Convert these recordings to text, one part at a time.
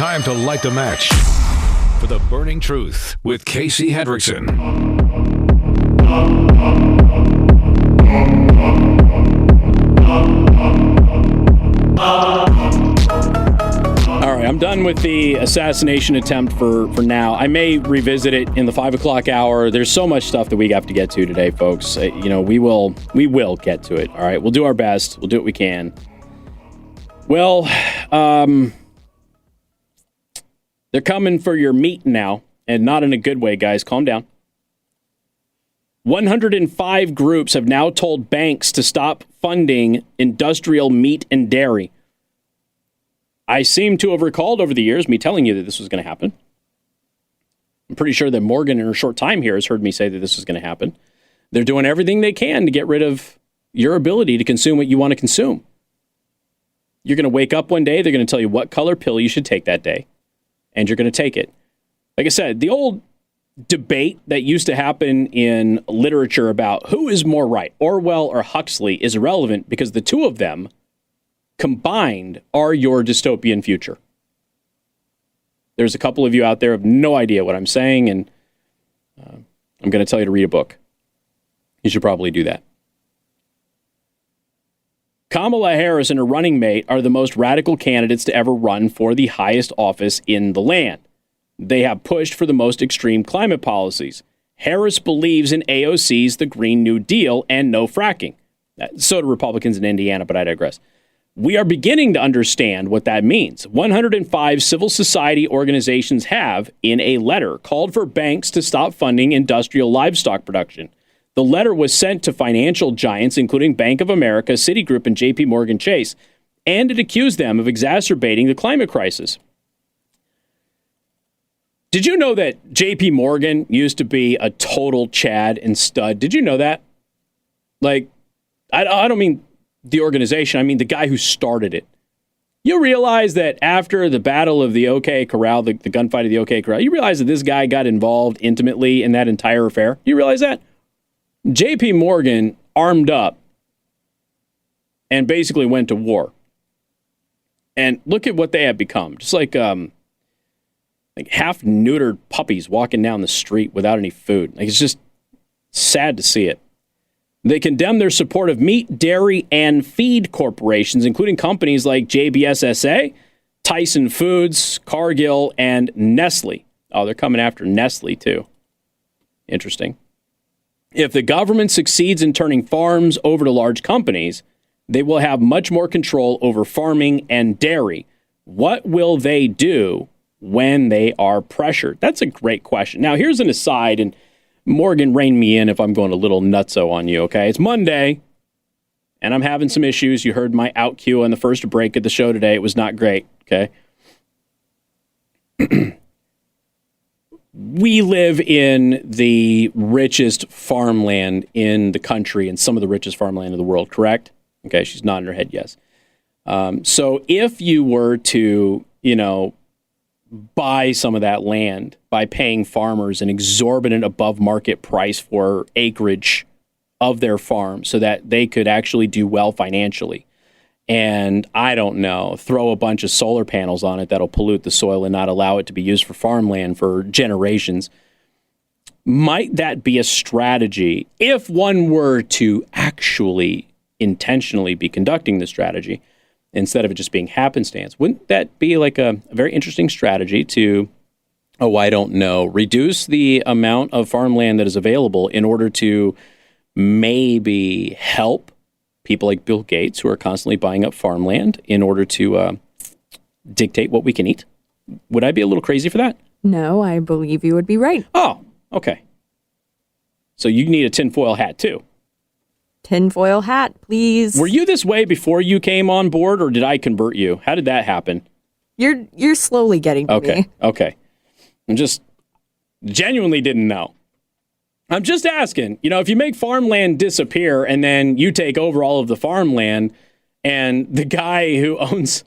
Time to light the match for the burning truth with Casey Hendrickson. All right, I'm done with the assassination attempt for now. I may revisit it in the 5 o'clock hour. There's so much stuff that we have to get to today, folks. We will get to it. All right, we'll do our best. We'll do what we can. Well, they're coming for your meat now, and not in a good way, guys. Calm down. 105 groups have now told banks to stop funding industrial meat and dairy. I seem to have recalled over the years me telling you that this was going to happen. I'm pretty sure that Morgan in her short time here has heard me say that this was going to happen. They're doing everything they can to get rid of your ability to consume what you want to consume. You're going to wake up one day, they're going to tell you what color pill you should take that day, and you're going to take it. Like I said, the old debate that used to happen in literature about who is more right, Orwell or Huxley, is irrelevant because the two of them combined are your dystopian future. There's a couple of you out there who have no idea what I'm saying, and I'm going to tell you to read a book. You should probably do that. Kamala Harris and her running mate are the most radical candidates to ever run for the highest office in the land. They have pushed for the most extreme climate policies. Harris believes in AOC's The Green New Deal and no fracking. So do Republicans in Indiana, but I digress. We are beginning to understand what that means. 105 civil society organizations have, in a letter, called for banks to stop funding industrial livestock production. The letter was sent to financial giants, including Bank of America, Citigroup, and J.P. Morgan Chase, and it accused them of exacerbating the climate crisis. Did you know that J.P. Morgan used to be a total Chad and stud? Did you know that? Like, I don't mean the organization, I mean the guy who started it. You realize that after the battle of the OK Corral, the gunfight of the OK Corral, you realize that this guy got involved intimately in that entire affair? You realize that? J.P. Morgan armed up and basically went to war. And look at what they have become. Just like half-neutered puppies walking down the street without any food. Like, it's just sad to see it. They condemn their support of meat, dairy, and feed corporations, including companies like JBSSA, Tyson Foods, Cargill, and Nestle. Oh, they're coming after Nestle, too. Interesting. If the government succeeds in turning farms over to large companies, they will have much more control over farming and dairy. What will they do when they are pressured? That's a great question. Now, here's an aside, and Morgan, rein me in if I'm going a little nutso on you, okay? It's Monday, and I'm having some issues. You heard my out cue on the first break of the show today. It was not great, okay? We live in the richest farmland in the country and some of the richest farmland in the world, correct? Okay, she's nodding her head yes. So if you were to, buy some of that land by paying farmers an exorbitant above market price for acreage of their farm so that they could actually do well financially, and I don't know, throw a bunch of solar panels on it that'll pollute the soil and not allow it to be used for farmland for generations. Might that be a strategy if one were to actually intentionally be conducting the strategy instead of it just being happenstance? Wouldn't that be like a very interesting strategy to, reduce the amount of farmland that is available in order to maybe help people like Bill Gates, who are constantly buying up farmland in order to dictate what we can eat? Would I be a little crazy for that? No, I believe you would be right. Oh, okay. So you need a tinfoil hat, too. Tinfoil hat, please. Were you this way before you came on board, or did I convert you? How did that happen? You're slowly getting to me. Okay. I'm just genuinely didn't know. I'm just asking, if you make farmland disappear and then you take over all of the farmland, and the guy who owns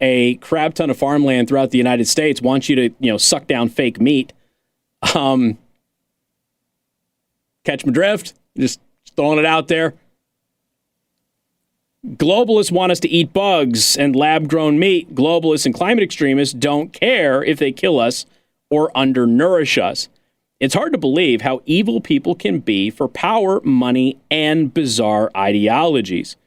a crap ton of farmland throughout the United States wants you to, suck down fake meat. Catch my drift? Just throwing it out there. Globalists want us to eat bugs and lab-grown meat. Globalists and climate extremists don't care if they kill us or undernourish us. It's hard to believe how evil people can be for power, money, and bizarre ideologies.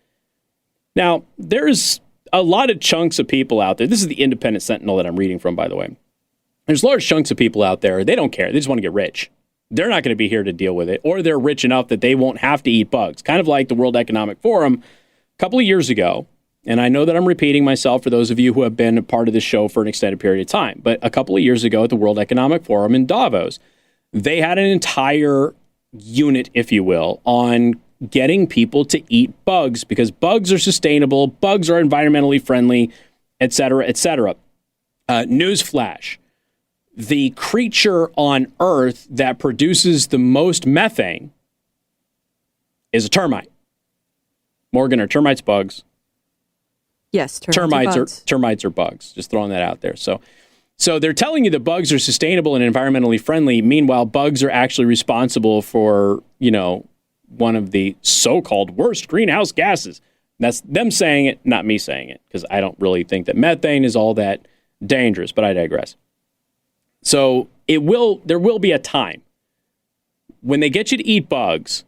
Now, there's a lot of chunks of people out there. This is the Independent Sentinel that I'm reading from, by the way. There's large chunks of people out there. They don't care. They just want to get rich. They're not going to be here to deal with it, or they're rich enough that they won't have to eat bugs. Kind of like the World Economic Forum a couple of years ago. And I know that I'm repeating myself for those of you who have been a part of this show for an extended period of time. But a couple of years ago at the World Economic Forum in Davos, they had an entire unit, if you will, on getting people to eat bugs because bugs are sustainable, bugs are environmentally friendly, et cetera, et cetera. Newsflash. The creature on Earth that produces the most methane is a termite. Morgan, are termites bugs? Yes, termites are bugs. Just throwing that out there. So they're telling you the bugs are sustainable and environmentally friendly. Meanwhile, bugs are actually responsible for, one of the so-called worst greenhouse gases. That's them saying it, not me saying it, because I don't really think that methane is all that dangerous, but I digress. So there will be a time when they get you to eat bugs.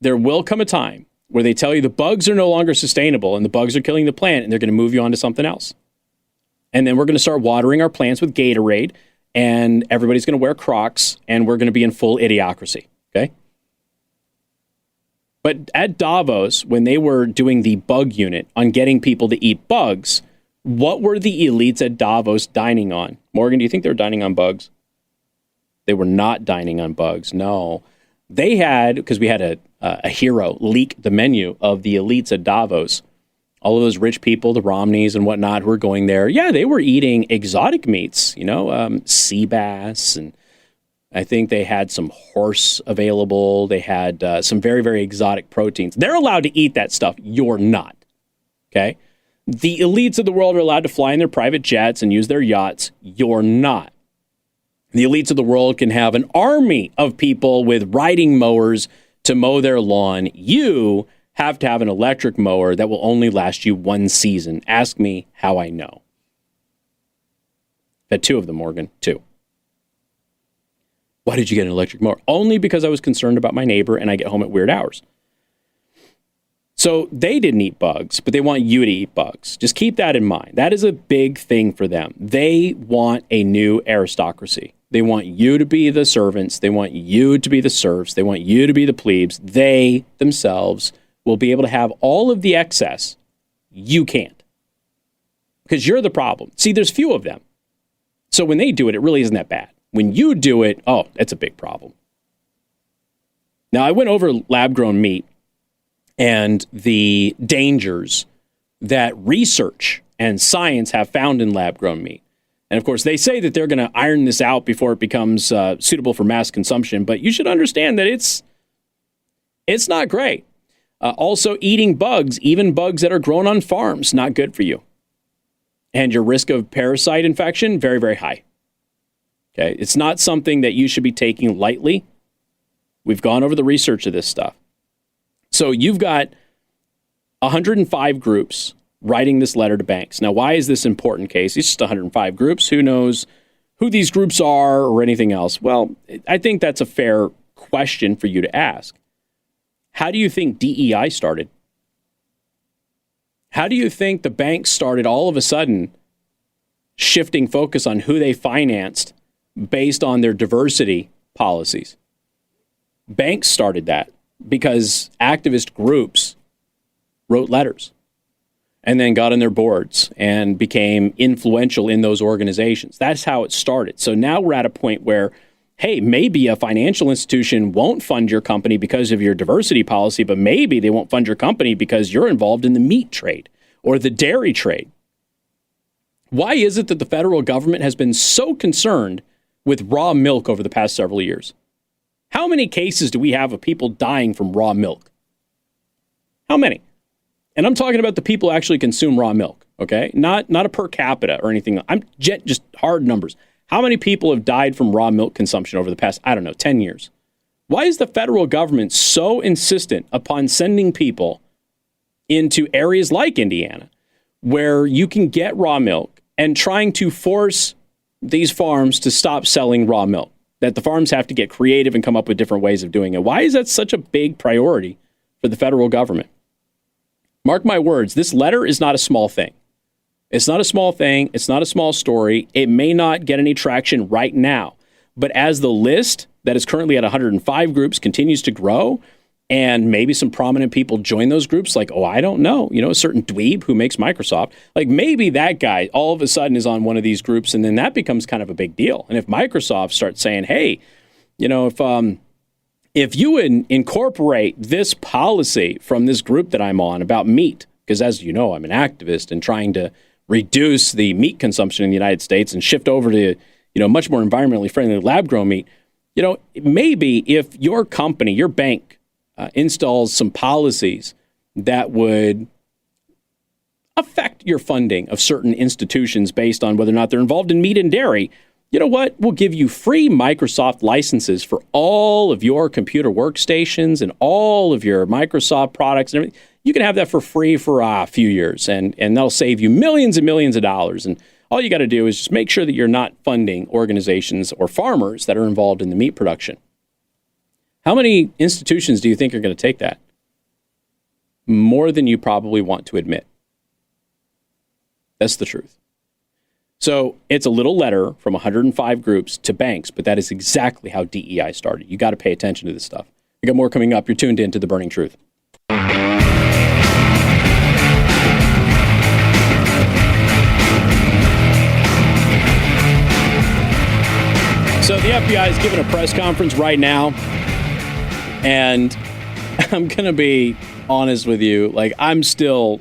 There will come a time where they tell you the bugs are no longer sustainable and the bugs are killing the plant, and they're going to move you on to something else. And then we're going to start watering our plants with Gatorade, and everybody's going to wear Crocs, and we're going to be in full idiocracy. Okay. But at Davos, when they were doing the bug unit on getting people to eat bugs, what were the elites at Davos dining on? Morgan, do you think they were dining on bugs? They were not dining on bugs. No. They had, because we had a hero leak the menu of the elites at Davos. All of those rich people, the Romneys and whatnot, who were going there. Yeah, they were eating exotic meats, sea bass, and I think they had some horse available. They had some very, very exotic proteins. They're allowed to eat that stuff. You're not. Okay? The elites of the world are allowed to fly in their private jets and use their yachts. You're not. The elites of the world can have an army of people with riding mowers to mow their lawn. You have to have an electric mower that will only last you one season. Ask me how I know. Had two of them, Morgan. Two. Why did you get an electric mower? Only because I was concerned about my neighbor and I get home at weird hours. So they didn't eat bugs, but they want you to eat bugs. Just keep that in mind. That is a big thing for them. They want a new aristocracy. They want you to be the servants. They want you to be the serfs. They want you to be the plebes. They themselves will be able to have all of the excess. You can't. Because you're the problem. See, there's few of them. So when they do it, it really isn't that bad. When you do it, oh, that's a big problem. Now, I went over lab-grown meat and the dangers that research and science have found in lab-grown meat. And of course, they say that they're going to iron this out before it becomes suitable for mass consumption. But you should understand that it's not great. Also, eating bugs, even bugs that are grown on farms, not good for you. And your risk of parasite infection, very, very high. Okay, it's not something that you should be taking lightly. We've gone over the research of this stuff. So you've got 105 groups writing this letter to banks. Now, why is this important, Casey? It's just 105 groups. Who knows who these groups are or anything else? Well, I think that's a fair question for you to ask. How do you think DEI started? How do you think the banks started all of a sudden shifting focus on who they financed based on their diversity policies? Banks started that because activist groups wrote letters and then got on their boards and became influential in those organizations. That's how it started. So now we're at a point where, hey, maybe a financial institution won't fund your company because of your diversity policy, but maybe they won't fund your company because you're involved in the meat trade or the dairy trade. Why is it that the federal government has been so concerned with raw milk over the past several years? How many cases do we have of people dying from raw milk? How many? And I'm talking about the people who actually consume raw milk, okay? Not a per capita or anything. I'm just hard numbers. How many people have died from raw milk consumption over the past, 10 years? Why is the federal government so insistent upon sending people into areas like Indiana where you can get raw milk and trying to force these farms to stop selling raw milk, that the farms have to get creative and come up with different ways of doing it. Why is that such a big priority for the federal government? Mark my words, this letter is not a small thing. It's not a small thing. It's not a small story. It may not get any traction right now. But as the list that is currently at 105 groups continues to grow, and maybe some prominent people join those groups, like, I don't know, a certain dweeb who makes Microsoft, like maybe that guy all of a sudden is on one of these groups, and then that becomes kind of a big deal. And if Microsoft starts saying, hey, if you incorporate this policy from this group that I'm on about meat, because as you know, I'm an activist and trying to reduce the meat consumption in the United States and shift over to, much more environmentally friendly lab-grown meat, maybe if your company, your bank, installs some policies that would affect your funding of certain institutions based on whether or not they're involved in meat and dairy, you know what? We'll give you free Microsoft licenses for all of your computer workstations and all of your Microsoft products and everything. You can have that for free for a few years, and that'll save you millions and millions of dollars. And all you got to do is just make sure that you're not funding organizations or farmers that are involved in the meat production. How many institutions do you think are going to take that? More than you probably want to admit. That's the truth. So it's a little letter from 105 groups to banks, but that is exactly how DEI started. You got to pay attention to this stuff. We got more coming up. You're tuned in to The Burning Truth. So the FBI is giving a press conference right now. And I'm going to be honest with you, I'm still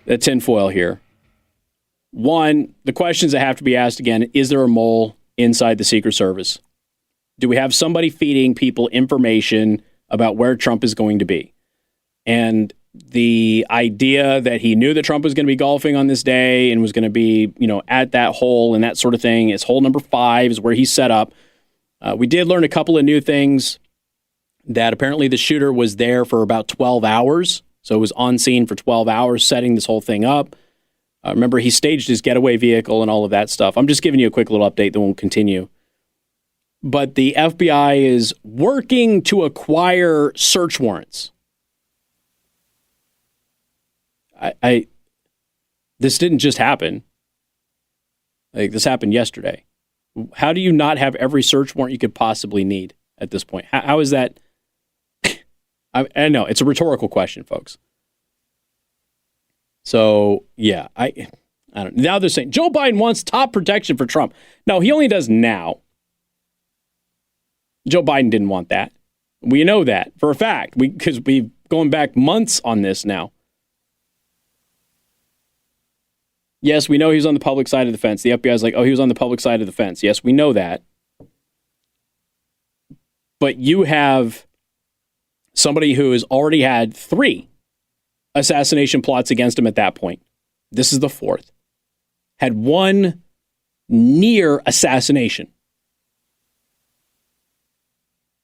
at tinfoil here. One, the questions that have to be asked again, is there a mole inside the Secret Service? Do we have somebody feeding people information about where Trump is going to be? And the idea that he knew that Trump was going to be golfing on this day and was going to be, at that hole and that sort of thing. It's hole number 5 is where he's set up. We did learn a couple of new things, that apparently the shooter was there for about 12 hours. So it was on scene for 12 hours setting this whole thing up. Remember, he staged his getaway vehicle and all of that stuff. I'm just giving you a quick little update, then we'll continue. But the FBI is working to acquire search warrants. This didn't just happen. This happened yesterday. How do you not have every search warrant you could possibly need at this point? How is that? I know it's a rhetorical question, folks. So yeah, I don't. Now they're saying Joe Biden wants top protection for Trump. No, he only does now. Joe Biden didn't want that. We know that for a fact. Because we've going back months on this now. Yes, we know he was on the public side of the fence. The FBI is like, he was on the public side of the fence. Yes, we know that. But you have somebody who has already had 3 assassination plots against him at that point. This is the 4th. Had 1 near assassination.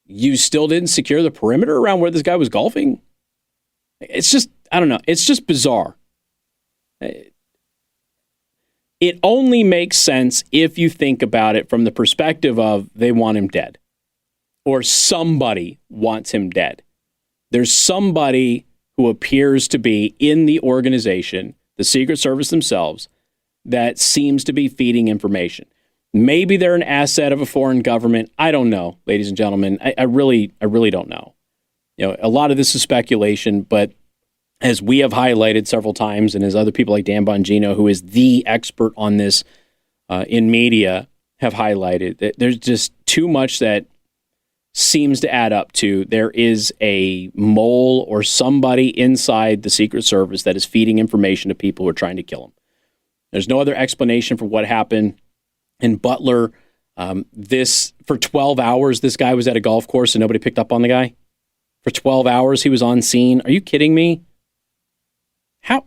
You still didn't secure the perimeter around where this guy was golfing? It's just, I don't know. It's just bizarre. It only makes sense if you think about it from the perspective of they want him dead. Or somebody wants him dead. There's somebody who appears to be in the organization, the Secret Service themselves, that seems to be feeding information. Maybe they're an asset of a foreign government. I don't know, ladies and gentlemen. I really don't know. A lot of this is speculation, but as we have highlighted several times, and as other people like Dan Bongino, who is the expert on this in media, have highlighted, that there's just too much that seems to add up to there is a mole or somebody inside the Secret Service that is feeding information to people who are trying to kill him. There's no other explanation for what happened in Butler. For 12 hours, this guy was at a golf course and nobody picked up on the guy. For 12 hours, he was on scene. Are you kidding me? How?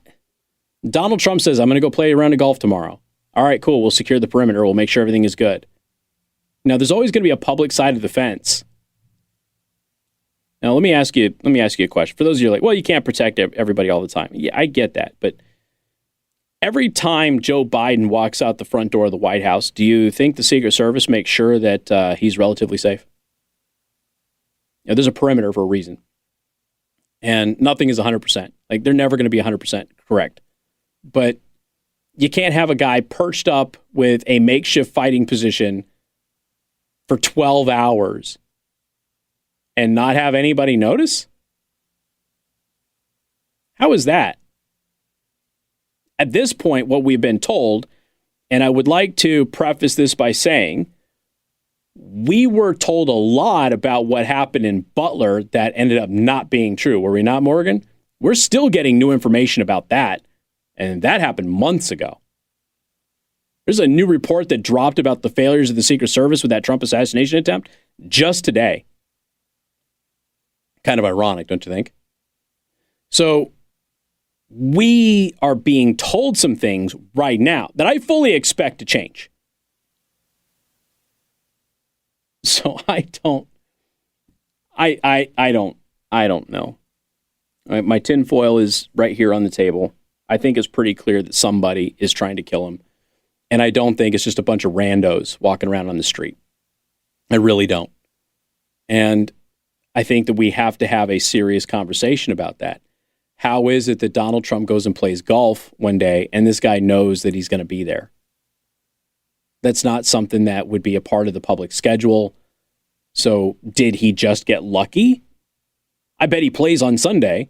Donald Trump says, I'm going to go play a round of golf tomorrow. All right, cool. We'll secure the perimeter. We'll make sure everything is good. Now, there's always going to be a public side of the fence. Now, let me ask you a question. For those of you who are like, well, you can't protect everybody all the time. Yeah, I get that. But every time Joe Biden walks out the front door of the White House, do you think the Secret Service makes sure that he's relatively safe? There's a perimeter for a reason. And nothing is 100%. Like, they're never going to be 100% correct. But you can't have a guy perched up with a makeshift fighting position for 12 hours and not have anybody notice? How is that? At this point, what we've been told, and I would like to preface this by saying, we were told a lot about what happened in Butler that ended up not being true. Were we not, Morgan? We're still getting new information about that, and that happened months ago. There's a new report that dropped about the failures of the Secret Service with that Trump assassination attempt just today. Kind of ironic, don't you think? So we are being told some things right now that I fully expect to change. So I don't know. My tinfoil is right here on the table. I think it's pretty clear that somebody is trying to kill him. And I don't think it's just a bunch of randos walking around on the street. I really don't. And I think that we have to have a serious conversation about that. How is it that Donald Trump goes and plays golf one day and this guy knows that he's going to be there? That's not something that would be a part of the public schedule. So did he just get lucky? I bet he plays on Sunday.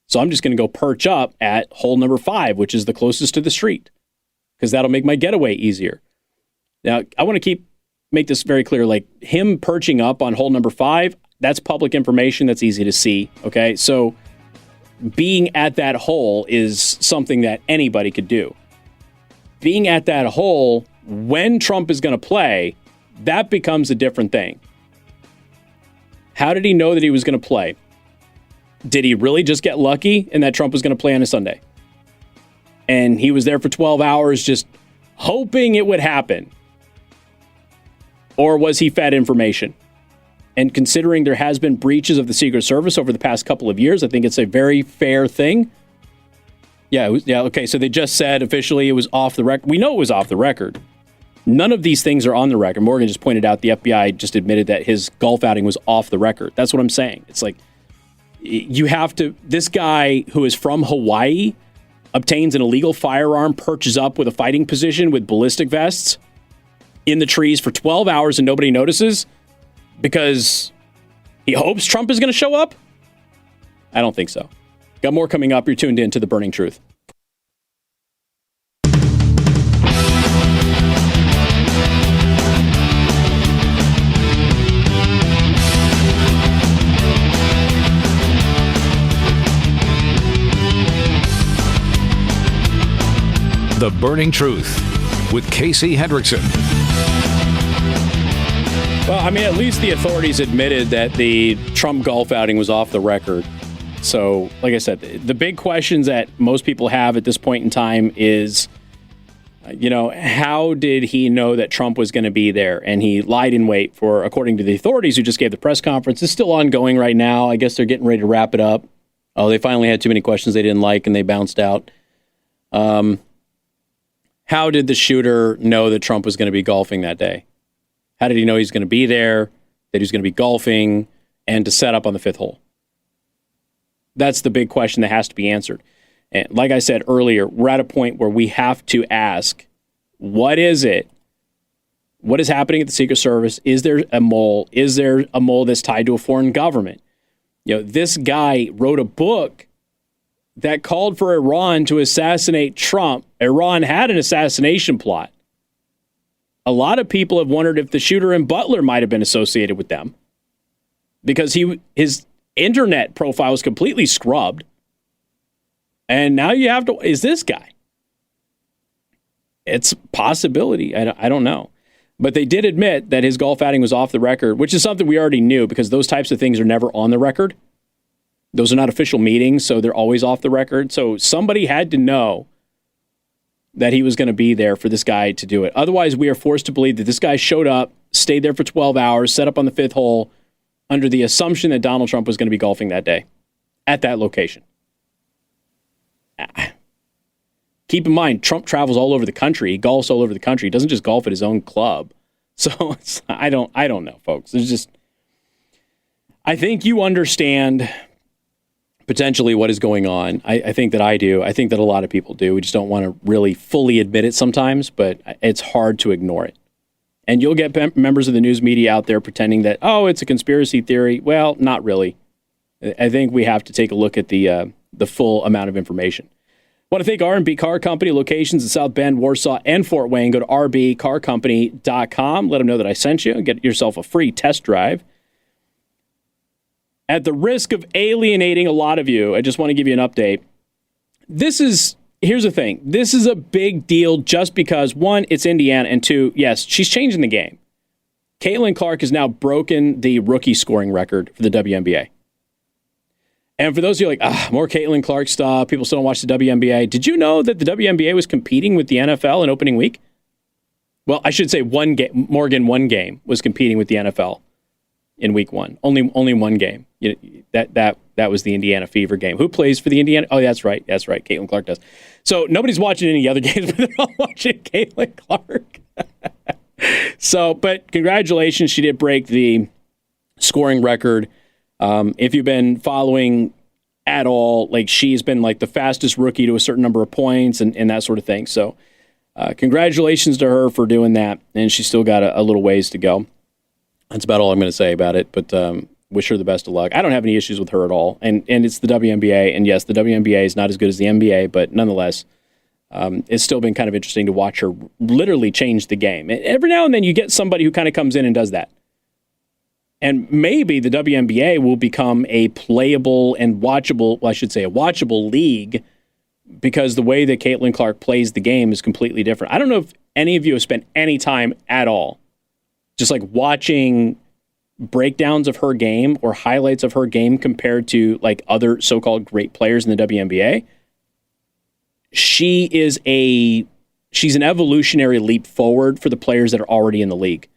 So I'm just going to go perch up at hole number 5, which is the closest to the street, because that'll make my getaway easier. Now, I want to make this very clear. Like, him perching up on hole number 5, that's public information. That's easy to see. Okay. So being at that hole is something that anybody could do. Being at that hole when Trump is going to play, that becomes a different thing. How did he know that he was going to play? Did he really just get lucky and that Trump was going to play on a Sunday? And he was there for 12 hours just hoping it would happen? Or was he fed information? And considering there has been breaches of the Secret Service over the past couple of years, I think it's a very fair thing. Yeah, okay, so they just said officially it was off the record. We know it was off the record. None of these things are on the record. Morgan just pointed out the FBI just admitted that his golf outing was off the record. That's what I'm saying. It's like, you have to, this guy who is from Hawaii obtains an illegal firearm, perches up with a fighting position with ballistic vests in the trees for 12 hours and nobody notices because he hopes Trump is going to show up? I don't think so. Got more coming up. You're tuned in to The Burning Truth. The Burning Truth with Casey Hendrickson. Well, I mean, at least the authorities admitted that the Trump golf outing was off the record. So, like I said, the big questions that most people have at this point in time is, how did he know that Trump was going to be there? And he lied in wait for, according to the authorities who just gave the press conference. It's still ongoing right now. I guess they're getting ready to wrap it up. Oh, they finally had too many questions they didn't like and they bounced out. How did the shooter know that Trump was going to be golfing that day? How did he know he's going to be there, that he's going to be golfing, and to set up on the 5th hole? That's the big question that has to be answered. And like I said earlier, we're at a point where we have to ask, what is it? What is happening at the Secret Service? Is there a mole? Is there a mole that's tied to a foreign government? This guy wrote a book that called for Iran to assassinate Trump. Iran had an assassination plot. A lot of people have wondered if the shooter in Butler might have been associated with them because his internet profile was completely scrubbed. And now you have to, is this guy? It's a possibility. I don't know. But they did admit that his golf outing was off the record, which is something we already knew because those types of things are never on the record. Those are not official meetings, so they're always off the record. So somebody had to know that he was going to be there for this guy to do it. Otherwise, we are forced to believe that this guy showed up, stayed there for 12 hours, set up on the 5th hole, under the assumption that Donald Trump was going to be golfing that day at that location. Keep in mind, Trump travels all over the country. He golfs all over the country. He doesn't just golf at his own club. So I don't know, folks. There's just, I think you understand potentially what is going on. I think that I do. I think that a lot of people do. We just don't want to really fully admit it sometimes, but it's hard to ignore it. And you'll get members of the news media out there pretending that, oh, it's a conspiracy theory. Well, not really. I think we have to take a look at the full amount of information. I want to thank R&B Car Company, locations in South Bend, Warsaw, and Fort Wayne. Go to rbcarcompany.com. Let them know that I sent you and get yourself a free test drive. At the risk of alienating a lot of you, I just want to give you an update. Here's the thing. This is a big deal just because, one, it's Indiana, and two, yes, she's changing the game. Caitlin Clark has now broken the rookie scoring record for the WNBA. And for those of you like, more Caitlin Clark stuff, people still don't watch the WNBA. Did you know that the WNBA was competing with the NFL in opening week? Well, I should say Morgan one game was competing with the NFL in week one. Only one game. That was the Indiana Fever game. Who plays for the Indiana? Oh, that's right. Caitlin Clark does. So nobody's watching any other games, but they're all watching Caitlin Clark. But congratulations. She did break the scoring record. If you've been following at all, like she's been like the fastest rookie to a certain number of points and that sort of thing. So congratulations to her for doing that. And she's still got a little ways to go. That's about all I'm going to say about it. But wish her the best of luck. I don't have any issues with her at all. And it's the WNBA. And yes, the WNBA is not as good as the NBA, but nonetheless, it's still been kind of interesting to watch her literally change the game. And every now and then you get somebody who kind of comes in and does that. And maybe the WNBA will become a playable and watchable, well, I should say a watchable league, because the way that Caitlin Clark plays the game is completely different. I don't know if any of you have spent any time at all just like watching breakdowns of her game or highlights of her game compared to like other so-called great players in the WNBA. She's an evolutionary leap forward for the players that are already in the league.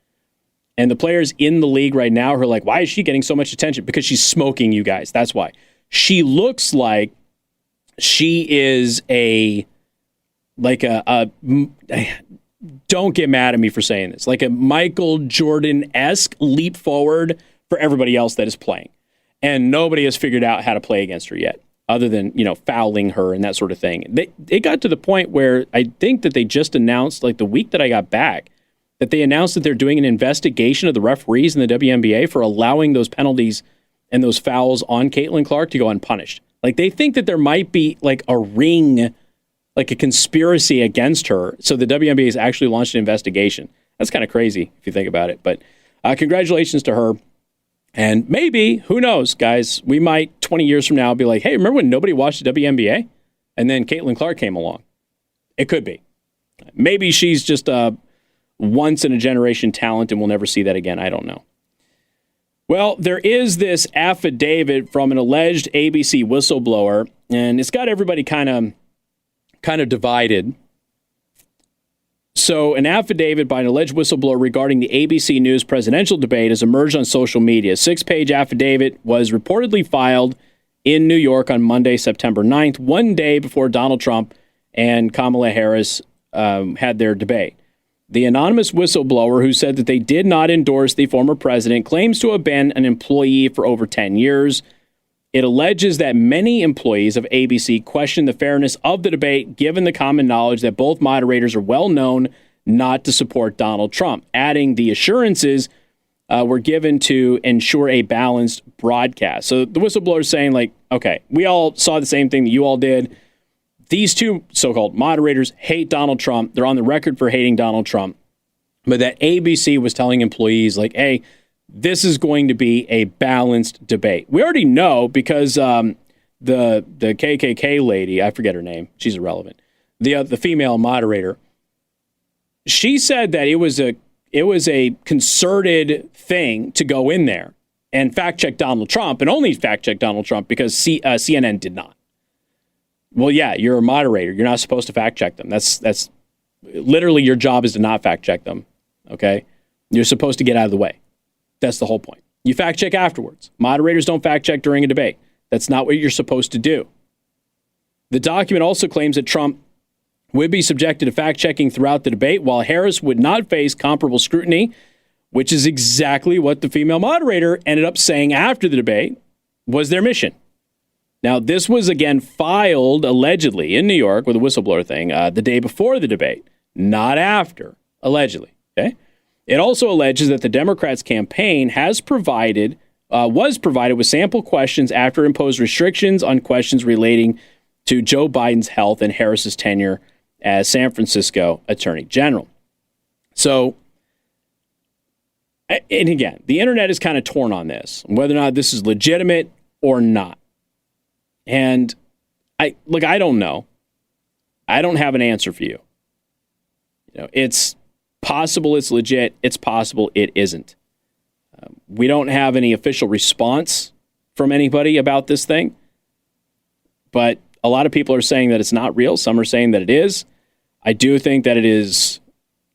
And the players in the league right now are like, why is she getting so much attention? Because she's smoking you guys. That's why. She looks like she is don't get mad at me for saying this, like a Michael Jordan-esque leap forward for everybody else that is playing. And nobody has figured out how to play against her yet, other than, fouling her and that sort of thing. They got to the point where I think that they just announced, like the week that I got back, that they announced that they're doing an investigation of the referees in the WNBA for allowing those penalties and those fouls on Caitlin Clark to go unpunished. Like they think that there might be like a ring, like a conspiracy against her. So the WNBA has actually launched an investigation. That's kind of crazy if you think about it. But congratulations to her. And maybe, who knows, guys, we might 20 years from now be like, hey, remember when nobody watched the WNBA? And then Caitlin Clark came along. It could be. Maybe she's just a once-in-a-generation talent, and we'll never see that again. I don't know. Well, there is this affidavit from an alleged ABC whistleblower, and it's got everybody kind of divided. So an affidavit by an alleged whistleblower regarding the ABC News presidential debate has emerged on social media. A 6-page affidavit was reportedly filed in New York on Monday, September 9th, one day before Donald Trump and Kamala Harris had their debate. The anonymous whistleblower, who said that they did not endorse the former president, claims to have been an employee for over 10 years. It alleges that many employees of ABC questioned the fairness of the debate, given the common knowledge that both moderators are well known not to support Donald Trump, adding the assurances were given to ensure a balanced broadcast. So the whistleblower is saying, like, okay, we all saw the same thing that you all did. These two so-called moderators hate Donald Trump. They're on the record for hating Donald Trump. But that ABC was telling employees, like, hey, this is going to be a balanced debate. We already know because the KKK lady, I forget her name, she's irrelevant, the female moderator, she said that it was a concerted thing to go in there and fact-check Donald Trump, and only fact-check Donald Trump because CNN did not. Well, yeah, you're a moderator. You're not supposed to fact-check them. That's literally your job is to not fact-check them, okay? You're supposed to get out of the way. That's the whole point. You fact check afterwards. Moderators don't fact check during a debate. That's not what you're supposed to do. The document also claims that Trump would be subjected to fact checking throughout the debate, while Harris would not face comparable scrutiny, which is exactly what the female moderator ended up saying after the debate was their mission. Now, this was again filed allegedly in New York with a whistleblower thing the day before the debate, not after, allegedly. Okay. It also alleges that the Democrats' campaign was provided with sample questions after imposed restrictions on questions relating to Joe Biden's health and Harris's tenure as San Francisco Attorney General. So, and again, the internet is kind of torn on this, whether or not this is legitimate or not. And I don't know. I don't have an answer for you. It's possible it's legit. It's possible it isn't. We don't have any official response from anybody about this thing, but a lot of people are saying that it's not real. Some are saying that it is. I do think that it is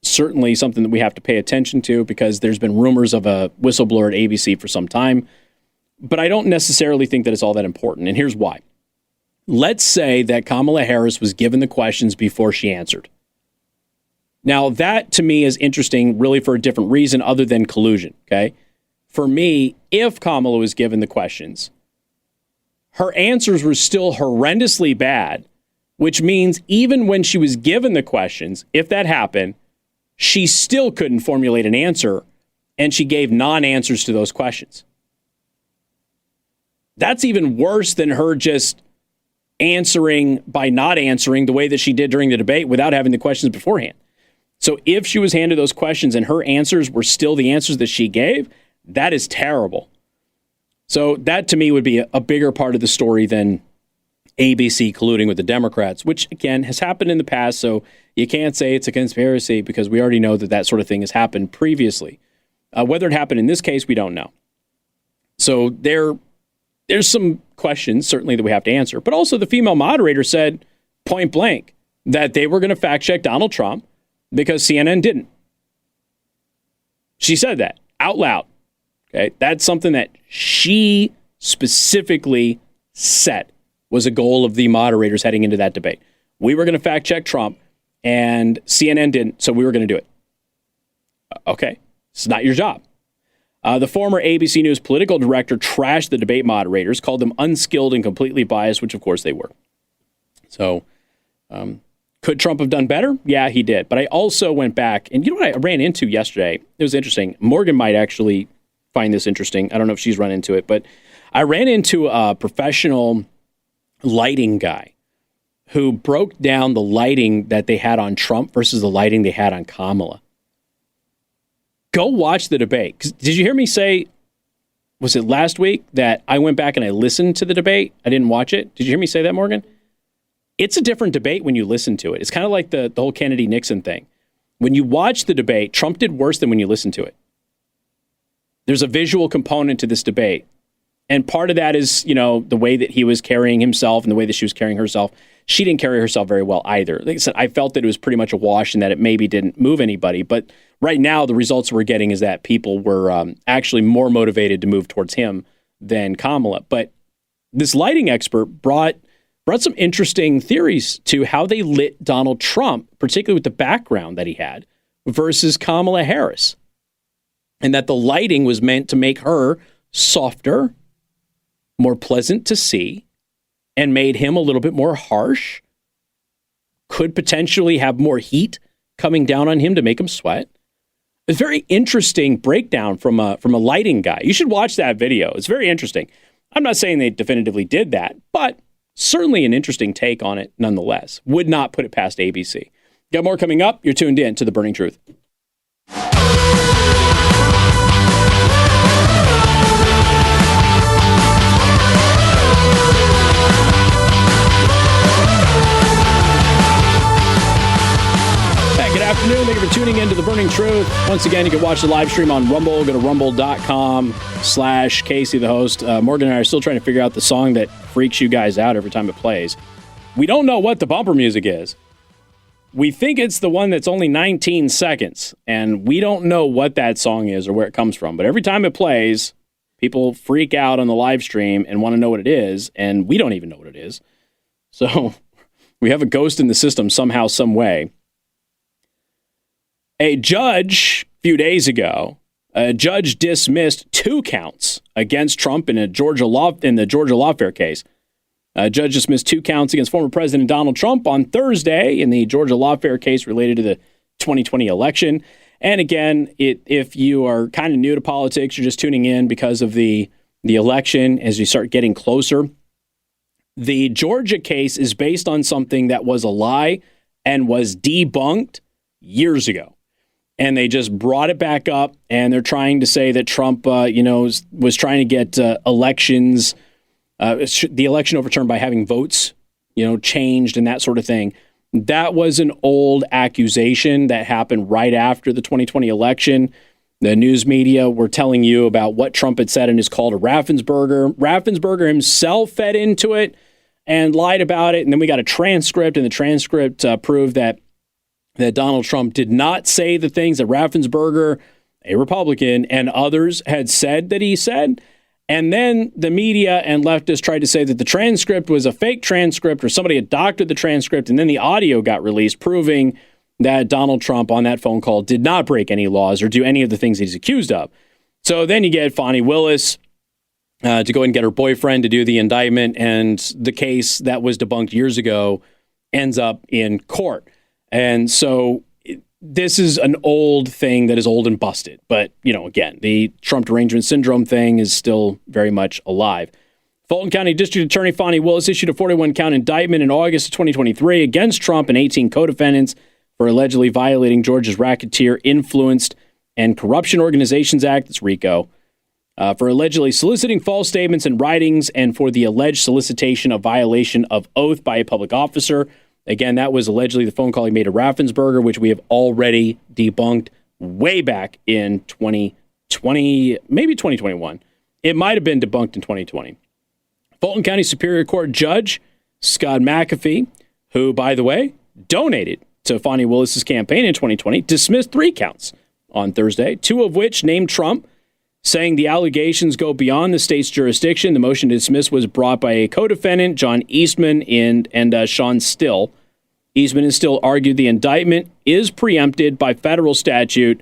certainly something that we have to pay attention to because there's been rumors of a whistleblower at ABC for some time, but I don't necessarily think that it's all that important, and here's why. Let's say that Kamala Harris was given the questions before she answered. Now, that to me is interesting really for a different reason other than collusion, okay? For me, if Kamala was given the questions, her answers were still horrendously bad, which means even when she was given the questions, if that happened, she still couldn't formulate an answer, and she gave non-answers to those questions. That's even worse than her just answering by not answering the way that she did during the debate without having the questions beforehand. So if she was handed those questions and her answers were still the answers that she gave, that is terrible. So that to me would be a bigger part of the story than ABC colluding with the Democrats, which again has happened in the past. So you can't say it's a conspiracy because we already know that that sort of thing has happened previously. Whether it happened in this case, we don't know. So there's some questions certainly that we have to answer, but also the female moderator said point blank that they were going to fact check Donald Trump because CNN didn't. She said that out loud. Okay, that's something that she specifically set was a goal of the moderators heading into that debate. We were going to fact check Trump and CNN didn't, so we were going to do it. Okay, it's not your job. The former ABC News political director trashed the debate moderators, called them unskilled and completely biased, which of course they were. So could Trump have done better? Yeah, he did. But I also went back, and you know what I ran into yesterday? It was interesting. Morgan might actually find this interesting. I don't know if she's run into it, but I ran into a professional lighting guy who broke down the lighting that they had on Trump versus the lighting they had on Kamala. Go watch the debate. 'Cause did you hear me say, was it last week, that I went back and I listened to the debate? I didn't watch it. Did you hear me say that, Morgan? It's a different debate when you listen to it. It's kind of like the whole Kennedy-Nixon thing. When you watch the debate, Trump did worse than when you listen to it. There's a visual component to this debate. And part of that is, the way that he was carrying himself and the way that she was carrying herself. She didn't carry herself very well either. Like I said, I felt that it was pretty much a wash and that it maybe didn't move anybody. But right now, the results we're getting is that people were actually more motivated to move towards him than Kamala. But this lighting expert brought some interesting theories to how they lit Donald Trump, particularly with the background that he had, versus Kamala Harris. And that the lighting was meant to make her softer, more pleasant to see, and made him a little bit more harsh, could potentially have more heat coming down on him to make him sweat. It's a very interesting breakdown from a lighting guy. You should watch that video. It's very interesting. I'm not saying they definitively did that, but certainly an interesting take on it nonetheless. Would not put it past ABC. Got more coming up. You're tuned in to The Burning Truth. Good afternoon. Thank you for tuning in to The Burning Truth. Once again, you can watch the live stream on Rumble. Go to rumble.com/Casey, the host. Morgan and I are still trying to figure out the song that freaks you guys out every time it plays. We don't know what the bumper music is. We think it's the one that's only 19 seconds, and we don't know what that song is or where it comes from. But every time it plays, People freak out on the live stream and want to know what it is, and we don't even know what it is. So we have a ghost in the system somehow, some way. A judge a few days ago, dismissed 2 counts against Trump in the Georgia lawfare case. A judge dismissed 2 counts against former President Donald Trump on Thursday in the Georgia lawfare case related to the 2020 election. And again, if you are kind of new to politics, you're just tuning in because of the election as you start getting closer. The Georgia case is based on something that was a lie and was debunked years ago. And they just brought it back up, and they're trying to say that Trump, was trying to get elections, the election overturned by having votes, changed and that sort of thing. That was an old accusation that happened right after the 2020 election. The news media were telling you about what Trump had said in his call to Raffensperger. Raffensperger himself fed into it and lied about it. And then we got a transcript, and the transcript proved that Donald Trump did not say the things that Raffensperger, a Republican, and others had said that he said. And then the media and leftists tried to say that the transcript was a fake transcript or somebody had doctored the transcript, and then the audio got released proving that Donald Trump on that phone call did not break any laws or do any of the things he's accused of. So then you get Fani Willis to go and get her boyfriend to do the indictment, and the case that was debunked years ago ends up in court. And so this is an old thing that is old and busted. But, again, the Trump derangement syndrome thing is still very much alive. Fulton County District Attorney Fani Willis issued a 41-count indictment in August of 2023 against Trump and 18 co-defendants for allegedly violating Georgia's Racketeer Influenced and Corruption Organizations Act, that's RICO, for allegedly soliciting false statements and writings and for the alleged solicitation of violation of oath by a public officer. Again, that was allegedly the phone call he made to Raffensperger, which we have already debunked way back in 2020, maybe 2021. It might have been debunked in 2020. Fulton County Superior Court Judge Scott McAfee, who, by the way, donated to Fani Willis's campaign in 2020, dismissed 3 counts on Thursday, 2 of which named Trump, saying the allegations go beyond the state's jurisdiction. The motion to dismiss was brought by a co-defendant, John Eastman, and Sean Still. Eastman and Still argued the indictment is preempted by federal statute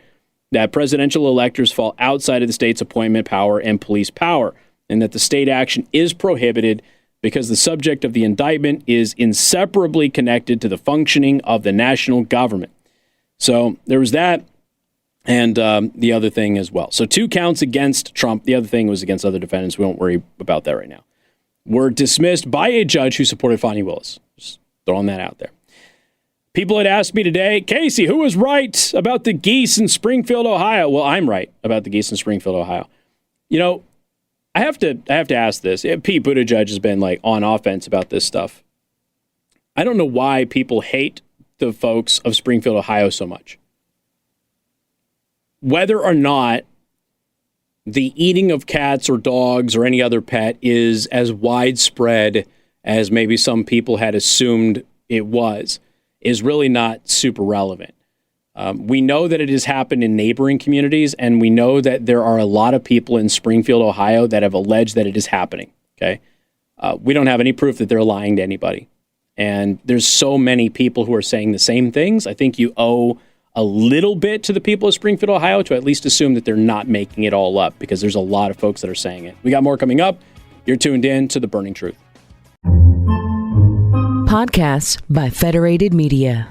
that presidential electors fall outside of the state's appointment power and police power, and that the state action is prohibited because the subject of the indictment is inseparably connected to the functioning of the national government. So there was that. And the other thing as well. So 2 counts against Trump. The other thing was against other defendants. We won't worry about that right now. Were dismissed by a judge who supported Fani Willis. Just throwing that out there. People had asked me today, Casey, who was right about the geese in Springfield, Ohio? Well, I'm right about the geese in Springfield, Ohio. I have to ask this. Pete Buttigieg has been on offense about this stuff. I don't know why people hate the folks of Springfield, Ohio so much. Whether or not the eating of cats or dogs or any other pet is as widespread as maybe some people had assumed it was, is really not super relevant. We know that it has happened in neighboring communities, and we know that there are a lot of people in Springfield, Ohio, that have alleged that it is happening. Okay, we don't have any proof that they're lying to anybody, and there's so many people who are saying the same things. I think you owe a little bit to the people of Springfield, Ohio, to at least assume that they're not making it all up, because there's a lot of folks that are saying it. We got more coming up. You're tuned in to The Burning Truth. Podcasts by Federated Media.